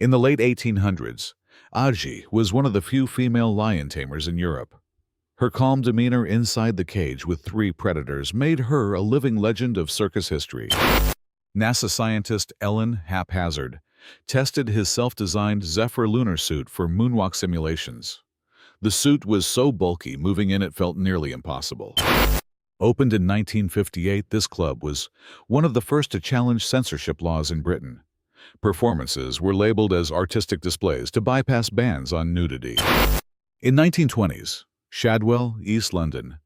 In the late 1800s, Aji was one of the few female lion tamers in Europe. Her calm demeanor inside the cage with three predators made her a living legend of circus history. NASA scientist Ellen Haphazard tested his self-designed Zephyr lunar suit for moonwalk simulations. The suit was so bulky, moving in it felt nearly impossible. Opened in 1958, this club was one of the first to challenge censorship laws in Britain. Performances were labeled as artistic displays to bypass bans on nudity. In 1920s, Shadwell, East London,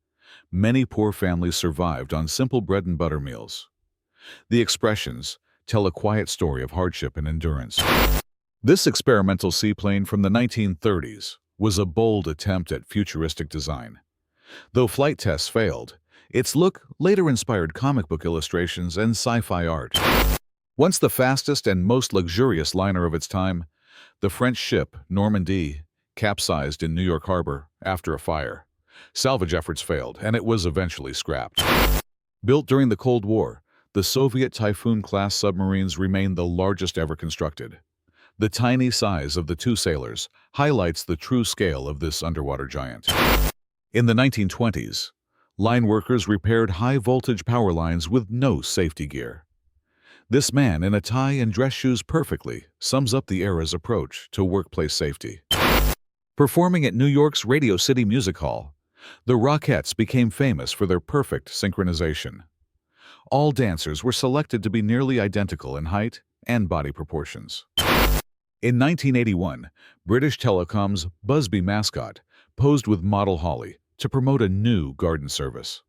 many poor families survived on simple bread and butter meals. The expressions tell a quiet story of hardship and endurance. This experimental seaplane from the 1930s was a bold attempt at futuristic design. Though flight tests failed, its look later inspired comic book illustrations and sci-fi art. Once the fastest and most luxurious liner of its time, the French ship Normandy capsized in New York Harbor after a fire. Salvage efforts failed, and it was eventually scrapped. Built during the Cold War, the Soviet Typhoon-class submarines remain the largest ever constructed. The tiny size of the two sailors highlights the true scale of this underwater giant. In the 1920s, line workers repaired high-voltage power lines with no safety gear. This man in a tie and dress shoes perfectly sums up the era's approach to workplace safety. Performing at New York's Radio City Music Hall, the Rockettes became famous for their perfect synchronization. All dancers were selected to be nearly identical in height and body proportions. In 1981, British Telecom's Busby mascot posed with model Holly to promote a new garden service.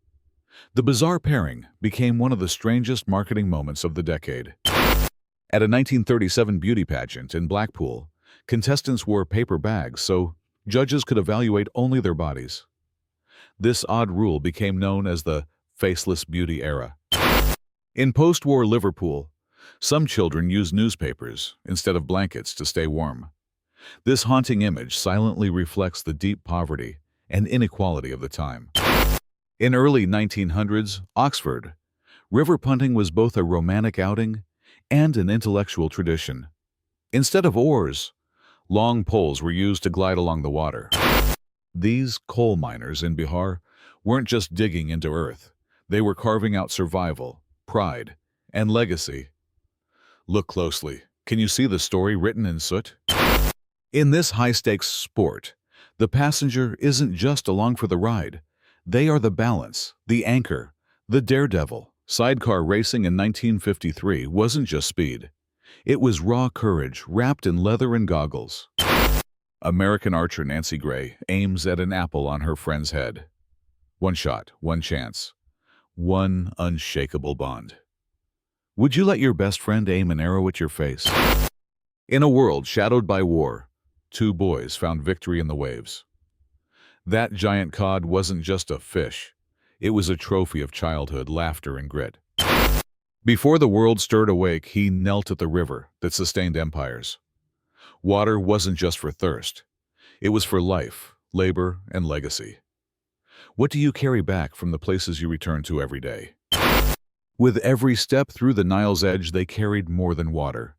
The bizarre pairing became one of the strangest marketing moments of the decade. At a 1937 beauty pageant in Blackpool, contestants wore paper bags so judges could evaluate only their bodies. This odd rule became known as the faceless beauty era. In post-war Liverpool, some children used newspapers instead of blankets to stay warm. This haunting image silently reflects the deep poverty and inequality of the time. In early 1900s, Oxford, river punting was both a romantic outing and an intellectual tradition. Instead of oars, long poles were used to glide along the water. These coal miners in Bihar weren't just digging into earth. They were carving out survival, pride, and legacy. Look closely. Can you see the story written in soot? In this high-stakes sport, the passenger isn't just along for the ride. They are the balance, the anchor, the daredevil. Sidecar racing in 1953 wasn't just speed. It was raw courage wrapped in leather and goggles. American archer Nancy Gray aims at an apple on her friend's head. One shot, one chance, one unshakable bond. Would you let your best friend aim an arrow at your face? In a world shadowed by war, two boys found victory in the waves. That giant cod wasn't just a fish. It was a trophy of childhood, laughter, and grit. Before the world stirred awake, he knelt at the river that sustained empires. Water wasn't just for thirst. It was for life, labor, and legacy. What do you carry back from the places you return to every day? With every step through the Nile's edge, they carried more than water.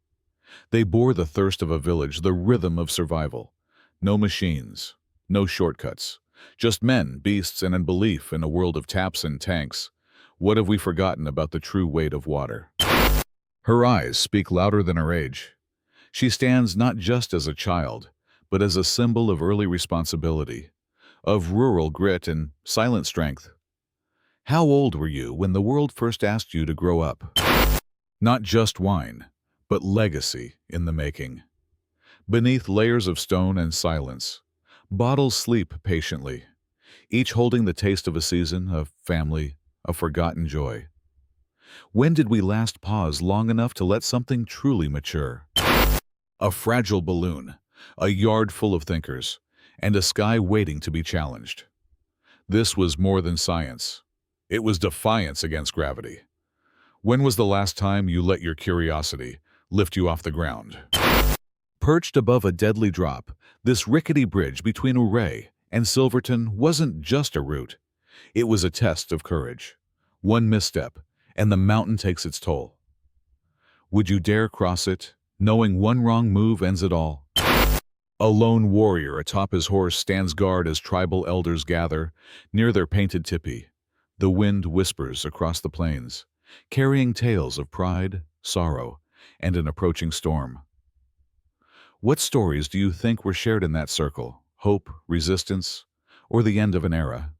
They bore the thirst of a village, the rhythm of survival. No machines, no shortcuts, just men, beasts, and a belief in a world of taps and tanks. What have we forgotten about the true weight of water? Her eyes speak louder than her age. She stands not just as a child, but as a symbol of early responsibility, of rural grit and silent strength. How old were you when the world first asked you to grow up? Not just wine, but legacy in the making. Beneath layers of stone and silence, bottles sleep patiently, each holding the taste of a season, of family, a forgotten joy. When did we last pause long enough to let something truly mature? A fragile balloon, a yard full of thinkers, and a sky waiting to be challenged. This was more than science. It was defiance against gravity. When was the last time you let your curiosity lift you off the ground? Perched above a deadly drop, this rickety bridge between Uray and Silverton wasn't just a route. It was a test of courage. One misstep, and the mountain takes its toll. Would you dare cross it knowing one wrong move ends it all. A lone warrior atop his horse stands guard as tribal elders gather near their painted tipi. The wind whispers across the plains, carrying tales of pride, sorrow, and an approaching storm. What stories do you think were shared in that circle? Hope, resistance, or the end of an era?